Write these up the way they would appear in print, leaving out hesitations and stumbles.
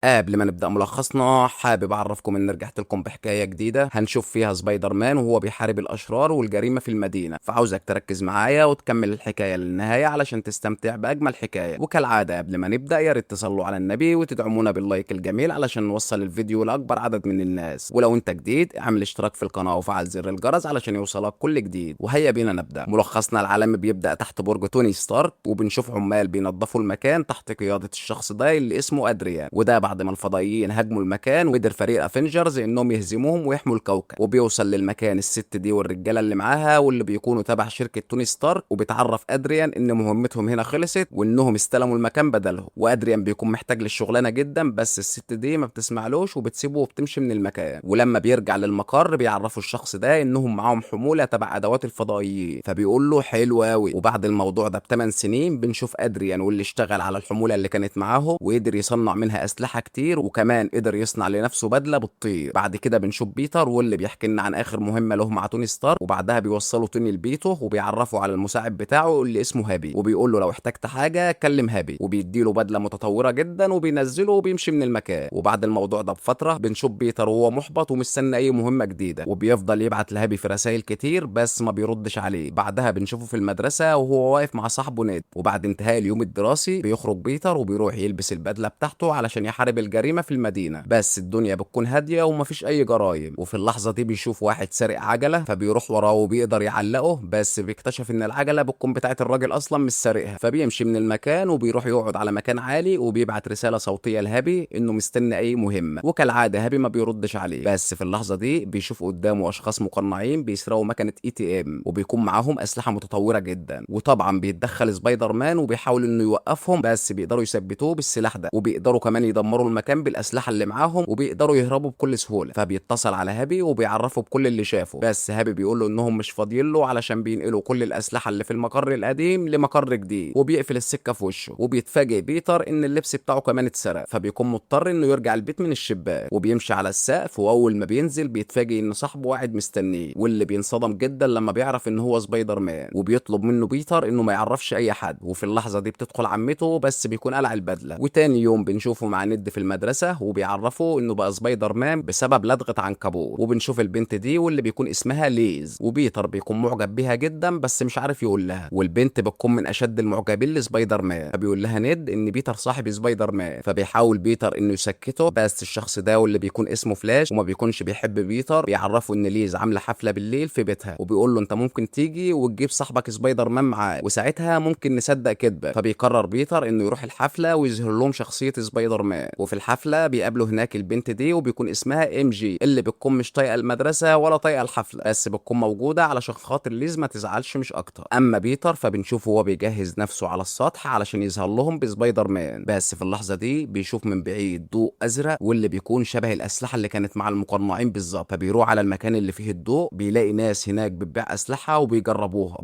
قبل ما نبدأ ملخصنا حابب أعرفكم إن رجعت لكم بحكاية جديدة هنشوف فيها سبايدر مان وهو بيحارب الأشرار والجريمة في المدينة، فعاوزك تركز معايا وتكمل الحكاية للنهاية علشان تستمتع بأجمل حكاية. وكالعادة قبل ما نبدأ يا ريت تصلوا على النبي وتدعمونا باللايك الجميل علشان نوصل الفيديو لأكبر عدد من الناس. ولو أنت جديد اعمل اشتراك في القناة وفعل زر الجرس علشان يوصلك كل جديد. وهيا بينا نبدأ. ملخصنا العالمي بيبدأ تحت برج توني ستارك، وبنشوف عمال بينظفوا المكان تحت قيادة الشخص ده اللي اسمه أدريان. وده بعد ما الفضائيين هاجموا المكان وقدر فريق افنجرز انهم يهزموهم ويحموا الكوكب. وبيوصل للمكان الست دي والرجاله اللي معاها واللي بيكونوا تبع شركه توني ستارك، وبيتعرف ادريان ان مهمتهم هنا خلصت وانهم استلموا المكان بدلهم. وادريان بيكون محتاج للشغلانه جدا، بس الست دي ما بتسمعلوش وبتسيبه وبتمشي من المكان. ولما بيرجع للمقر بيعرفوا الشخص ده انهم معاهم حموله تبع ادوات الفضائيين، فبيقول له حلو قوي. وبعد الموضوع ده ب8 سنين بنشوف ادريان واللي اشتغل على الحموله اللي كانت معاهم وقدر يصنع منها اسلحه كتير، وكمان قدر يصنع لنفسه بدله بتطير. بعد كده بنشوف بيتر واللي بيحكي لنا عن اخر مهمه له مع توني ستارك، وبعدها بيوصلوا توني لبيته وبيعرفوا على المساعد بتاعه اللي اسمه هابي، وبيقول له لو احتجت حاجه كلم هابي، وبيديله بدله متطوره جدا وبينزله وبيمشي من المكان. وبعد الموضوع ده بفتره بنشوف بيتر وهو محبط ومستني اي مهمه جديده، وبيفضل يبعت لهابي في رسائل كتير بس ما بيردش عليه. بعدها بنشوفه في المدرسه وهو واقف مع صاحبه نيد، وبعد انتهاء اليوم الدراسي بيخرج بيتر وبيروح يلبس البدله بتاعته علشان يحارب الجريمه في المدينه. بس الدنيا بتكون هاديه ومفيش اي جرايم. وفي اللحظه دي بيشوف واحد سارق عجله، فبيروح وراه وبيقدر يعلقه، بس بيكتشف ان العجله بتكون بتاعت الراجل اصلا مش سارقها. فبيمشي من المكان وبيروح يقعد على مكان عالي وبيبعت رساله صوتيه لهابي انه مستني اي مهمه. وكالعاده هابي ما بيردش عليه. بس في اللحظه دي بيشوف قدامه اشخاص مقنعين بيسرقوا مكنه ATM، وبيكون معاهم اسلحه متطوره جدا. وطبعا بيتدخل سبايدر مان وبيحاول انه يوقفهم، بس بيقدروا يثبتوه بالسلاح ده، وبيقدروا كمان يدمروا المكان بالاسلحه اللي معاهم، وبيقدروا يهربوا بكل سهوله. فبيتصل على هابي وبيعرفه بكل اللي شافه، بس هابي بيقول له انهم مش فاضيين له علشان بينقلوا كل الاسلحه اللي في المقر القديم لمقر جديد، وبيقفل السكه في وشه. وبيتفاجئ بيتر ان اللبس بتاعه كمان اتسرق، فبيكون مضطر انه يرجع البيت من الشباك، وبيمشي على السقف. واول ما بينزل بيتفاجئ ان صاحبه قاعد مستنيه، واللي بينصدم جدا لما بيعرف ان هو سبايدر مان، وبيطلب منه بيتر انه ما يعرفش اي حد. وفي اللحظه دي بتدخل عمته بس بيكون قلع البدله. وتاني يوم بنشوفه مع ند في المدرسه وبيعرفوا انه بقى سبايدر مان بسبب لدغه عنكبوت. وبنشوف البنت دي واللي بيكون اسمها ليز، وبيتر بيكون معجب بيها جدا بس مش عارف يقول لها. والبنت بتكون من اشد المعجبين لسبايدر مان، فبيقول لها ند ان بيتر صاحب سبايدر مان. فبيحاول بيتر انه يسكته، بس الشخص ده واللي بيكون اسمه فلاش وما بيكونش بيحب بيتر بيعرفوا ان ليز عامله حفله بالليل في بيتها، وبيقول له انت ممكن تيجي وتجيب صاحبك سبايدر مان معاك وساعتها ممكن نصدق كدبه. فبيقرر بيتر انه يروح الحفله ويظهر لهم شخصيه سبايدر مان. وفي الحفله بيقابلوا هناك البنت دي وبيكون اسمها MJ، اللي بتكون مش طايقه المدرسه ولا طايقه الحفله، بس بتكون موجوده علشان خاطر ليز ما تزعلش مش اكتر. اما بيتر فبنشوفه هو بيجهز نفسه على السطح علشان يظهر لهم بسبايدر مان، بس في اللحظه دي بيشوف من بعيد ضوء ازرق واللي بيكون شبه الاسلحه اللي كانت مع المقنعين بالظبط. فبيروح على المكان اللي فيه الضوء، بيلاقي ناس هناك بتبيع اسلحه وبيجربوها،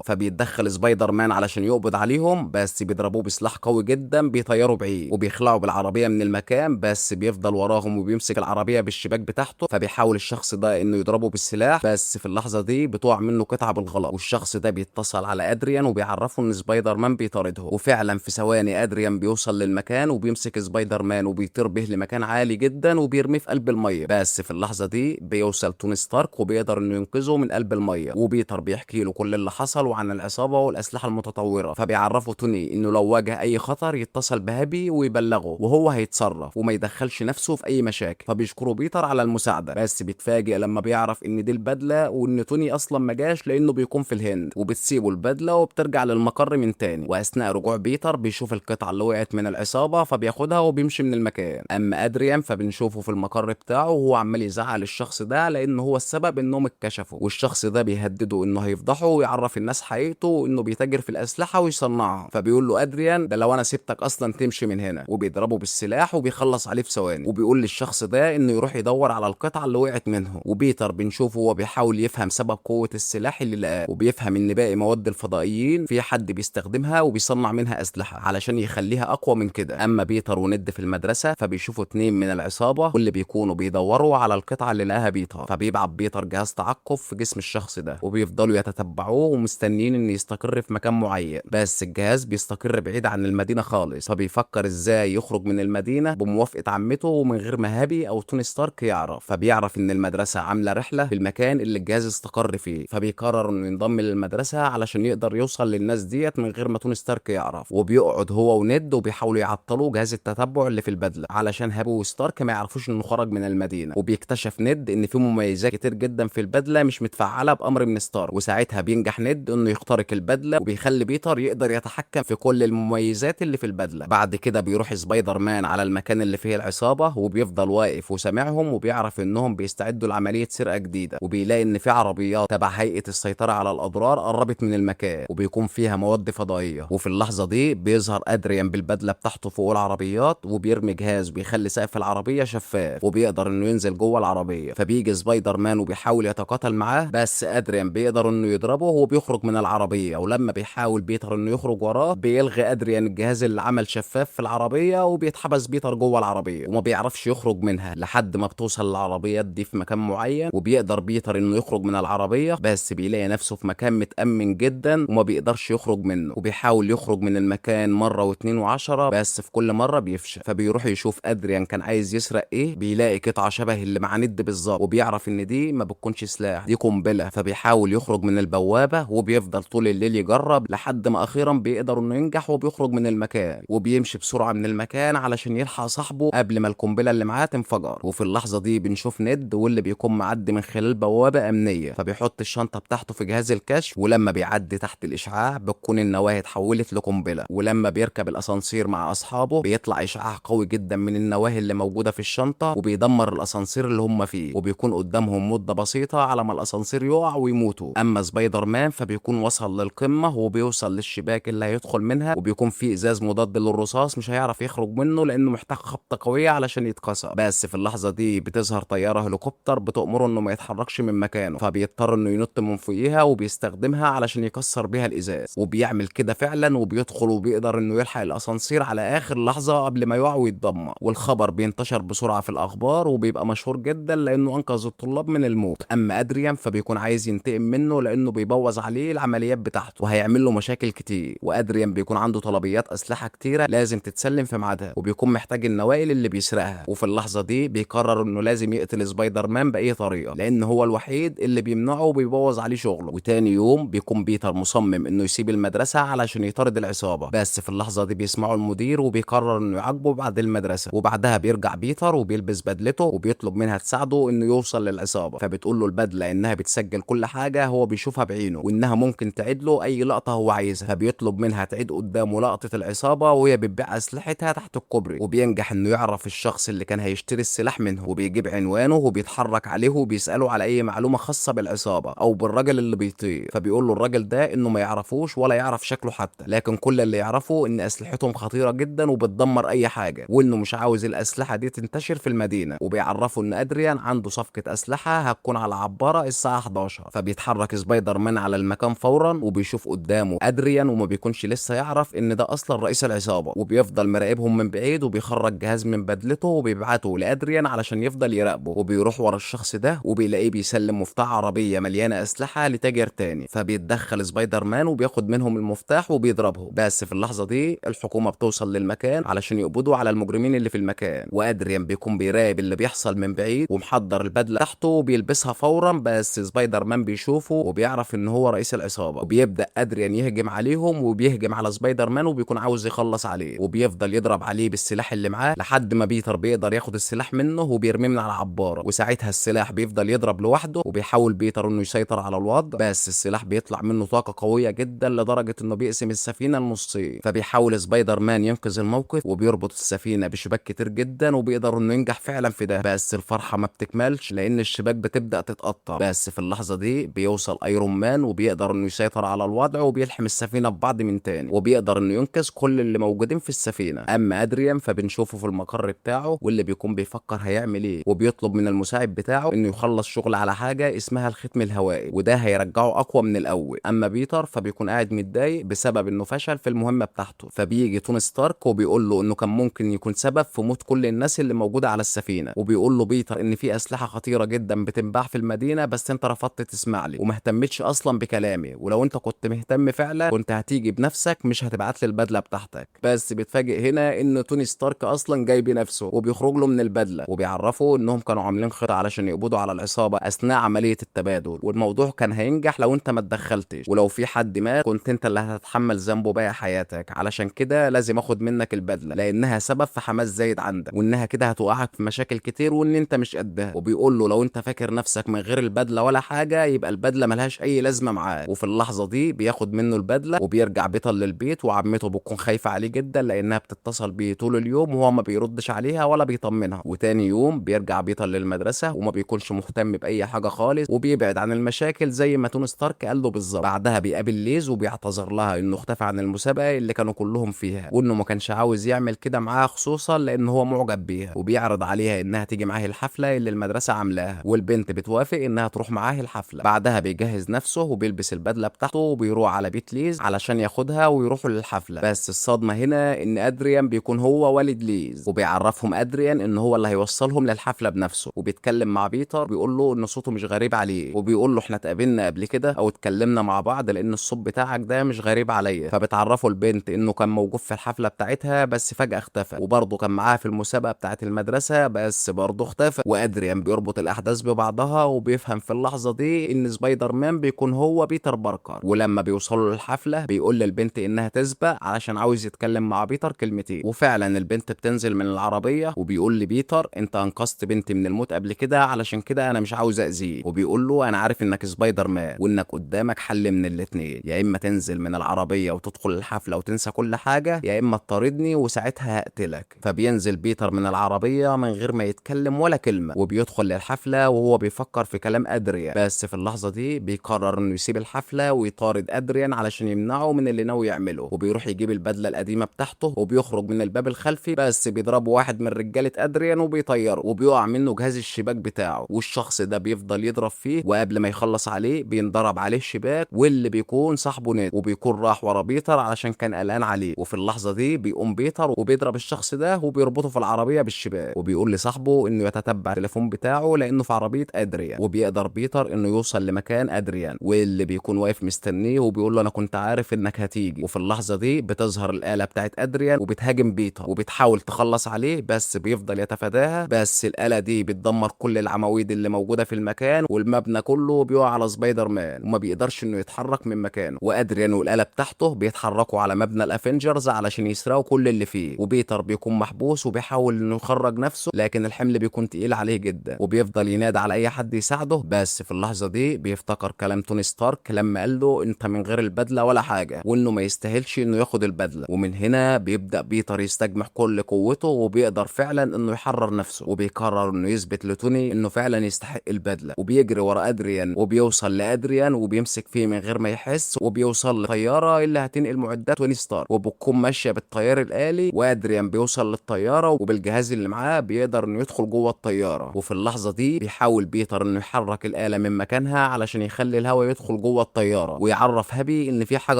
فبيتدخل سبايدر مان علشان يقبض عليهم، بس بيضربوه بسلاح قوي جدا بيطيروا بعيد، وبيخلعوا بالعربيه من المكان، بس بيفضل وراهم وبيمسك العربيه بالشباك بتاعته. فبيحاول الشخص ده انه يضربه بالسلاح، بس في اللحظه دي بتقع منه قطعه بالغلط، والشخص ده بيتصل على ادريان وبيعرفه ان سبايدر مان بيطارده. وفعلا في ثواني ادريان بيوصل للمكان وبيمسك سبايدر مان وبيطير به لمكان عالي جدا وبيرميه في قلب الميه. بس في اللحظه دي بيوصل توني ستارك وبيقدر انه ينقذه من قلب الميه، وبيتر بيحكي له كل اللي حصل وعن العصابه والاسلحه المتطوره. فبيعرفه توني انه لو واجه اي خطر يتصل بهابي ويبلغه وهو هيتصرف وما يدخلش نفسه في اي مشاكل. فبيشكره بيتر على المساعده، بس بيتفاجئ لما بيعرف ان دي البدله وان توني اصلا ما جاش لانه بيكون في الهند، وبتسيبه البدله وبترجع للمقر من تاني. واثناء رجوع بيتر بيشوف القطعه اللي وقعت من العصابه فبياخدها وبيمشي من المكان. اما ادريان فبنشوفه في المقر بتاعه وهو عمال يزعل الشخص ده لان هو السبب انهم اتكشفوا، والشخص ده بيهدده انه هيفضحه ويعرف الناس حقيقته انه بيتاجر في الاسلحه ويصنعها. فبيقول له ادريان ده لو انا سبتك اصلا تمشي من هنا، وبيضربه بالسلاح وبيخلص عليه في ثواني، وبيقول للشخص ده انه يروح يدور على القطعه اللي وقعت منه. وبيتر بنشوفه وهو بيحاول يفهم سبب قوه السلاح اللي لقاه، وبيفهم ان باقي مواد الفضائيين في حد بيستخدمها وبيصنع منها اسلحه علشان يخليها اقوى من كده. اما بيتر وند في المدرسه فبيشوفوا اتنين من العصابه واللي بيكونوا بيدوروا على القطعه اللي لقاها بيتر، فبيبعت بيتر جهاز تعقب في جسم الشخص ده وبيفضلوا يتتبعوه ومستنيين ان يستقر في مكان معين. بس الجهاز بيستقر بعيد عن المدينه خالص، فبيفكر ازاي يخرج من المدينة بموافقة عمته ومن غير ما هابي او توني ستارك يعرف. فبيعرف ان المدرسة عاملة رحلة في المكان اللي الجهاز استقر فيه، فبيقرر انه ينضم للمدرسة علشان يقدر يوصل للناس ديت من غير ما توني ستارك يعرف. وبيقعد هو وند وبيحاولوا يعطلوا جهاز التتبع اللي في البدلة علشان هابي وستارك ما يعرفوش انه خرج من المدينة. وبيكتشف ند ان في مميزات كتير جدا في البدلة مش متفعلة بأمر من ستارك، وساعتها بينجح ند انه يخترق البدلة وبيخلي بيتر يقدر يتحكم في كل المميزات اللي في البدلة. بعد كده بيروح سبايدر مان على المكان اللي فيه العصابة وبيفضل واقف وسامعهم، وبيعرف انهم بيستعدوا لعملية سرقة جديدة. وبيلاقي ان في عربيات تبع هيئة السيطرة على الأضرار قربت من المكان وبيكون فيها مواد فضائية. وفي اللحظة دي بيظهر أدريان بالبدلة بتاعته فوق العربيات وبيرمي جهاز بيخلي سقف العربية شفاف وبيقدر انه ينزل جوه العربية. فبيجي سبايدر مان وبيحاول يتقاتل معاه، بس أدريان بيقدر انه يضربه وبيخرج من العربية. ولما بيحاول بيتر انه يخرج وراه بيلغي أدريان الجهاز اللي عمل شفاف في العربية وبيتحبس بيتر جوه العربية وما بيعرفش يخرج منها لحد ما بتوصل العربيات دي في مكان معين. وبيقدر بيتر انه يخرج من العربية، بس بيلاقي نفسه في مكان متأمن جدا وما بيقدرش يخرج منه. وبيحاول يخرج من المكان مرة واتنين وعشرة، بس في كل مرة بيفشل. فبيروح يشوف أدريان كان عايز يسرق ايه، بيلاقي قطعة شبه اللي مع ند بالظبط، وبيعرف ان دي ما بتكونش سلاح، دي قنبلة. فبيحاول يخرج من البوابة وبيفضل طول الليل يجرب لحد ما اخيرا بيقدر انه ينجح وبيخرج من المكان. وبيمشي بسرعة من المكان علشان يلحق صاحبه قبل ما القنبلة اللي معاه تنفجر. وفي اللحظة دي بنشوف ند واللي بيكون معدي من خلال بوابة أمنية، فبيحط الشنطة بتاعته في جهاز الكشف، ولما بيعدي تحت الإشعاع بتكون النواة اتحولت لقنبلة. ولما بيركب الأسانسير مع أصحابه بيطلع إشعاع قوي جدا من النواة اللي موجودة في الشنطة وبيدمر الأسانسير اللي هم فيه، وبيكون قدامهم مدة بسيطة على ما الأسانسير يقع ويموتوا. أما سبايدر مان فبيكون وصل للقمة وبيوصل للشباك اللي هيدخل منها، وبيكون فيه إزاز مضاد للرصاص مش هيعرف يخرج منه لأنه محتاج خبطة قوية علشان يتكسر. بس في اللحظة دي بتظهر طيارة هليكوبتر بتأمره انه ما يتحركش من مكانه، فبيضطر انه ينط من فوقيها وبيستخدمها علشان يكسر بيها الازاز. وبيعمل كده فعلا وبيدخل وبيقدر انه يلحق الاسانسير على اخر لحظة قبل ما يقع ويتدمر. والخبر بينتشر بسرعة في الاخبار وبيبقى مشهور جدا لانه انقذ الطلاب من الموت. اما ادريان فبيكون عايز ينتقم منه لانه بيبوظ عليه العمليات بتاعته وهيعمل له مشاكل كتير. وادريان بيكون عنده طلبيات اسلحة كتيرة لازم تتسلم في ميعادها، وبيكون محتاج النوائل اللي بيسرقها. وفي اللحظة دي بيقرر انه لازم يقتل سبايدر مان بأي طريقة لان هو الوحيد اللي بيمنعه وبيبوظ عليه شغله. وتاني يوم بيكون بيتر مصمم انه يسيب المدرسة علشان يطارد العصابة، بس في اللحظة دي بيسمعوا المدير وبيقرر انه يعاقبه بعد المدرسة. وبعدها بيرجع بيتر وبيلبس بدلته وبيطلب منها تساعده انه يوصل للعصابة. فبتقول له البدلة انها بتسجل كل حاجة هو بيشوفها بعينه وانها ممكن تعيد له اي لقطة هو عايزها. فبيطلب منها تعيد قدامه لقطة العصابة وهي بتبيع اسلحتها تحت الكوبري، وبينجح انه يعرف الشخص اللي كان هيشتري السلاح منه وبيجيب عنوانه وبيتحرك عليه وبيسأله على اي معلومة خاصة بالعصابة او بالراجل اللي بيطير. فبيقول له الراجل ده انه ما يعرفوش ولا يعرف شكله حتى، لكن كل اللي يعرفه ان اسلحتهم خطيرة جدا وبتدمر اي حاجة، وانه مش عاوز الاسلحة دي تنتشر في المدينة. وبيعرفوا ان ادريان عنده صفقة اسلحة هتكون على عبارة الساعة 11. فبيتحرك سبايدر مان على المكان فورا وبيشوف قدامه ادريان وما بيكونش لسه يعرف ان ده اصلا رئيس العصابة، وبيفضل مراقبهم من بعيد وبيخرج جهاز من بدلته وبيبعته لادريان علشان يفضل يراقبه. وبيروح ورا الشخص ده وبيلاقيه بيسلم مفتاح عربية مليانة اسلحة لتاجر تاني، فبيتدخل سبايدر مان وبياخد منهم المفتاح وبيضربه. بس في اللحظة دي الحكومة بتوصل للمكان علشان يقبضوا على المجرمين اللي في المكان، وادريان بيكون بيراقب اللي بيحصل من بعيد ومحضر البدلة تحته وبيلبسها فورا. بس سبايدر مان بيشوفه وبيعرف ان هو رئيس العصابة، وبيبدأ ادريان يهجم عليهم وبيهجم على سبايدر مان وبيكون عاوز يخلص عليه، وبيفضل يضرب عليه بالسلاح اللي معاه لحد ما بيتر بيقدر ياخد السلاح منه وبيرميه من على العبارة. وساعتها السلاح بيفضل يضرب لوحده وبيحاول بيتر انه يسيطر على الوضع، بس السلاح بيطلع منه طاقة قوية جدا لدرجة انه بيقسم السفينة لنصين. فبيحاول سبايدر مان ينقذ الموقف وبيربط السفينة بشباك كتير جدا وبيقدر انه ينجح فعلا في ده، بس الفرحة ما بتكملش لان الشباك بتبدأ تتقطع. بس في اللحظة دي بيوصل ايرون مان وبيقدر انه يسيطر على الوضع وبيلحم السفينة ببعض من تاني، وبيقدر انه ينقذ كل اللي موجودين في السفينة. اما ادريان فبنشوفه في المقر بتاعه واللي بيكون بيفكر هيعمل ايه، وبيطلب من المساعد بتاعه انه يخلص شغل على حاجة اسمها الختم الهوائي وده هيرجعه اقوى من الاول. اما بيتر فبيكون قاعد متضايق بسبب انه فشل في المهمة بتاعته، فبيجي توني ستارك وبيقول له انه كان ممكن يكون سبب في موت كل الناس اللي موجودة على السفينة. وبيقول له بيتر ان في اسلحة خطيرة جدا بتنباع في المدينة بس انت رفضت تسمع لي وما اهتمتش اصلا بكلامي، ولو انت كنت مهتم فعلا كنت هتيجي بنفسك مش هتبعت لي البدلة بتاعتك. بتاعتك. بس بيتفاجئ هنا ان توني ستارك اصلا جاي بنفسه وبيخرج له من البدله وبيعرفه انهم كانوا عاملين خطه علشان يقبضوا على العصابه اثناء عمليه التبادل، والموضوع كان هينجح لو انت ما اتدخلتش، ولو في حد مات كنت انت اللي هتتحمل ذنبه باقي حياتك، علشان كده لازم اخد منك البدله لانها سبب في حماس زايد عندك، وانها كده هتوقعك في مشاكل كتير وان انت مش قدها. وبيقول له لو انت فاكر نفسك من غير البدله ولا حاجه يبقى البدله ملهاش اي لازمه معاك. وفي اللحظه دي بياخد منه البدله وبيرجع بيطل للبيت، وعمته بتكون خايفه عليه جدا لانها بتتصل بيه طول اليوم وهو ما بيردش عليها ولا بيطمنها. وتاني يوم بيرجع بيطل للمدرسه وما بيكونش مهتم باي حاجه خالص وبيبعد عن المشاكل زي ما توني ستارك قال له بالظبط. بعدها بيقابل ليز وبيعتذر لها انه اختفى عن المسابقه اللي كانوا كلهم فيها، وانه ما كانش عاوز يعمل كده معاها خصوصا لان هو معجب بيها، وبيعرض عليها انها تيجي معاه الحفله اللي المدرسه عاملاها، والبنت بتوافق انها تروح معاه الحفله. بعدها بيجهز نفسه وبيلبس البدله بتاعته وبيروح على بيت ليز علشان ياخدها ويروحوا للحفله. بس الصدمه هنا ان ادريان بيكون هو والد ليز، وبيعرفهم ادريان ان هو اللي هيوصلهم للحفله بنفسه، وبيتكلم مع بيتر بيقول له ان صوته مش غريب عليه، وبيقول له احنا اتقابلنا قبل كده او اتكلمنا مع بعض لان الصوت بتاعك ده مش غريب عليا. فبتعرفوا البنت انه كان موجود في الحفله بتاعتها بس فجاه اختفى، وبرضه كان معاها في المسابقه بتاعت المدرسه بس برضه اختفى. وادريان بيربط الاحداث ببعضها وبيفهم في اللحظه دي ان سبايدر مان بيكون هو بيتر باركر. ولما بيوصلوا للحفله بيقول للبنت انها تسبق علشان عاوز يتكلم مع بيتر كلمتين، وفعلا البنت بتنزل من العربيه وبيقول لبيتر انت انقذت بنتي من الموت قبل كده علشان كده انا مش عاوز اذيك. وبيقول له انا عارف انك سبايدر مان وانك قدامك حل من الاتنين، يا اما تنزل من العربيه وتدخل الحفله وتنسى كل حاجه، يا اما تطاردني وساعتها هقتلك. فبينزل بيتر من العربيه من غير ما يتكلم ولا كلمه وبيدخل للحفله وهو بيفكر في كلام ادريان. بس في اللحظه دي بيقرر انه يسيب الحفله ويطارد ادريان علشان يمنعه من اللي ناوي يعمله، وبيروح يجيب البدله القديمه بتاعته وبيخرج من الباب الخلفي، بس بيضربه واحد من رجاله ادريان وبيطيره وبيقع منه جهاز الشباك بتاعه، والشخص ده بيفضل يضرب فيه وقبل ما يخلص عليه بينضرب عليه الشباك، واللي بيكون صاحبه نيد، وبيكون راح ورا بيتر علشان كان قلقان عليه. وفي اللحظه دي بيقوم بيتر وبيضرب الشخص ده وبيربطه في العربيه بالشباك، وبيقول لصاحبه انه يتتبع التليفون بتاعه لانه في عربيه ادريان، وبيقدر بيتر انه يوصل لمكان ادريان واللي بيكون واقف مستنيه وبيقول له انا كنت عارف انك هتيجي. وفي اللحظه دي بتظهر الاله بتاعت ادريان وبتهاجم بيتر وبتحاول تخلص عليه بس بيفضل يتفاداها، بس الاله دي بتدمر كل العواميد اللي موجوده في المكان والمبنى كله بيقع على سبايدر مان وما بيقدرش انه يتحرك من مكانه، وادريان والاله بتاعته بيتحركوا على مبنى الافنجرز علشان يسرقوا كل اللي فيه، وبيتر بيكون محبوس وبيحاول انه يخرج نفسه لكن الحمل بيكون تقيل عليه جدا وبيفضل ينادي على اي حد يساعده. بس في اللحظه دي بيفتكر كلام توني ستارك لما قال له انت من غير البدله ولا حاجه وانه ما يستاهلش انه ياخد البدله، ومن هنا بيبدا بيتر يستجمع كل قوته وبيقدر فعلا انه يحرر نفسه، وبيقرر انه يثبت لتوني انه فعلا يستحق البدله، وبيجري ورا ادريان وبيوصل لادريان وبيمسك فيه من غير ما يحس، وبيوصل للطياره اللي هتنقل معدات توني ستارك وبتكون ماشيه بالطيار الالي، وادريان بيوصل للطياره وبالجهاز اللي معاه بيقدر انه يدخل جوه الطياره. وفي اللحظه دي بيحاول بيتر انه يحرك الاله من مكانها علشان يخلي الهواء يدخل جوه الطياره ويعرف هابي ان في حاجه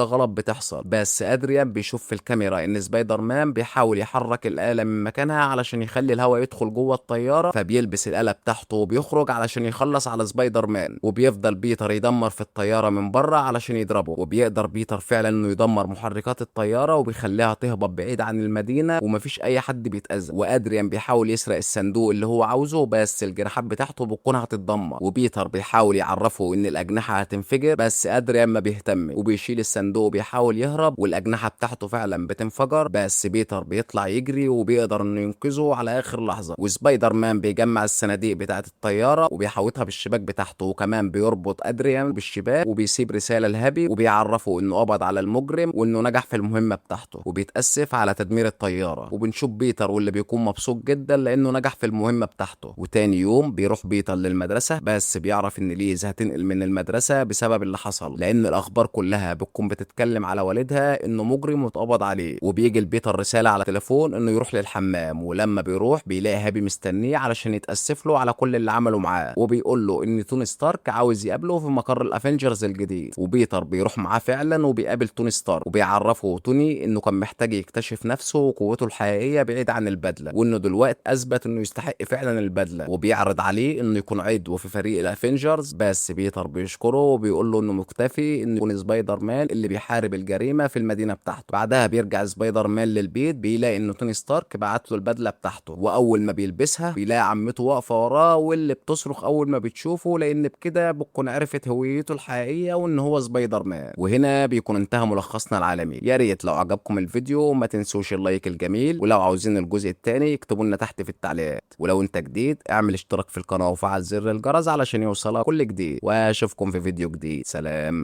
غلط بتحصل، بس ادريان بيشوف في الكاميرا ان سبايدر مان بيحاول يحرك الاله من مكانها علشان يخلي الهواء يدخل جوه الطياره، فبيلبس الاله بتاعته وبيخرج علشان يخلص على سبايدر مان، وبيفضل بيتر يدمر في الطياره من بره علشان يضربه، وبيقدر بيتر فعلا انه يدمر محركات الطياره وبيخليها تهبط بعيد عن المدينه ومفيش اي حد بيتاذى. وادريان بيحاول يسرق الصندوق اللي هو عاوزه بس الجناحات بتاعته بتكون هتتدمر، وبيتر بيحاول يعرفه ان الاجنحه هتنفجر بس ادريان ما بيهتم وبيشيل الصندوق وبيحاول يهرب والاجنحه بتاعته فعلا بتنفجر، بس بيتر بيطلع يجري وبيقدر انه ينقذه على اخر لحظه. وسبايدر مان بيجمع الصناديق بتاعه الطياره وبيحوطها بالشباك بتاعته، وكمان بيربط ادريان بالشباك وبيسيب رساله لهابي وبيعرفه انه قبض على المجرم وانه نجح في المهمه بتاعته وبيتاسف على تدمير الطياره، وبنشوف بيتر واللي بيكون مبسوط جدا لانه نجح في المهمه بتاعته. وتاني يوم بيروح بيتر للمدرسه بس بيعرف ان ليز هتنقل من المدرسه بسبب اللي حصل لان الاخبار كلها بتكون بتتكلم على والدها انه مجرم واتقبض عليه، وبيجي لبيتر رساله على تليفون انه يروح للحمام، ولما بيروح بيلاقي هابي مستنيه علشان يتاسف له على كل اللي عمله معاه وبيقول له ان توني ستارك عاوز يقابله في مقر الافنجرز الجديد، وبيتر بيروح معاه فعلا وبيقابل توني ستارك وبيعرفه توني انه كان محتاج يكتشف نفسه وقوته الحقيقيه بعيد عن البدله وانه دلوقتي اثبت انه يستحق فعلا البدله، وبيعرض عليه انه يكون عضو في فريق الافنجرز، بس بيتر بيشكره وبيقول له انه مكتفي انه يكون سبايدر مان اللي بيحارب الجريمه في المدينه بتاعته. بعد بعدها بيرجع سبايدر مان للبيت، بيلاقي ان توني ستارك بعت له البدله بتاعته، واول ما بيلبسها بيلاقي عمته واقفه وراه واللي بتصرخ اول ما بتشوفه، لان بكده بتكون عرفت هويته الحقيقيه وان هو سبايدر مان. وهنا بيكون انتهى ملخصنا العالمي. يا ريت لو عجبكم الفيديو ما تنسوش اللايك الجميل، ولو عاوزين الجزء الثاني اكتبوا لنا تحت في التعليقات، ولو انت جديد اعمل اشتراك في القناه وفعل زر الجرس علشان يوصلك كل جديد، واشوفكم في فيديو جديد. سلام.